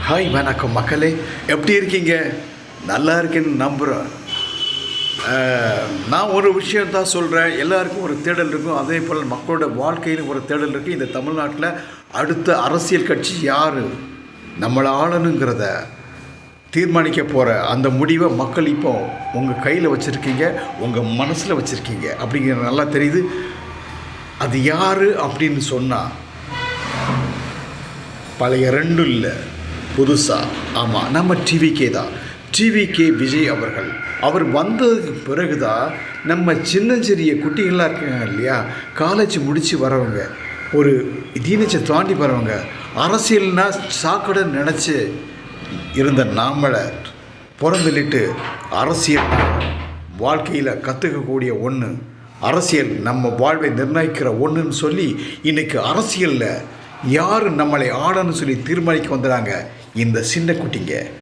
Hi வணக்கம் மக்களே, எப்படி இருக்கீங்க? நல்லா இருக்கேன்னு நம்புகிறேன். நான் ஒரு விஷயம் தான் சொல்கிறேன். எல்லாருக்கும் ஒரு தேடல் இருக்கும். அதே போல் மக்களோட வாழ்க்கையில் ஒரு தேடல் இருக்குது. இந்த தமிழ்நாட்டில் அடுத்த அரசியல் கட்சி யார் நம்மளை ஆளணுங்கிறத தீர்மானிக்க போகிற அந்த முடிவை மக்கள் இப்போ உங்கள் கையில் வச்சுருக்கீங்க, உங்கள் மனசில் வச்சுருக்கீங்க அப்படிங்கிறது நல்லா தெரியுது. அது யார் அப்படின்னு சொன்னால் பழைய ரெண்டும் இல்லை, புதுசாக. ஆமாம், நம்ம டிவிகே தான். டிவிகே விஜய் அவர்கள். அவர் வந்ததுக்கு பிறகு தான் நம்ம சின்னஞ்சிறிய குட்டிகளாக இருக்காங்க இல்லையா, காலேஜ் முடித்து வரவங்க, ஒரு டீனேஜை தாண்டி வரவங்க, அரசியல்னால் சாக்கடை நினச்சி இருந்த நாமளை புறந்தள்ளிட்டு அரசியல் வாழ்க்கையில் கற்றுக்கக்கூடிய ஒன்று, அரசியல் நம்ம வாழ்வை நிர்ணயிக்கிற ஒன்றுன்னு சொல்லி இன்றைக்கி அரசியலில் யார் நம்மளை ஆடணும்னு சொல்லி தீர்மானிக்க வந்துடுறாங்க இந்த சின்ன குட்டிங்க.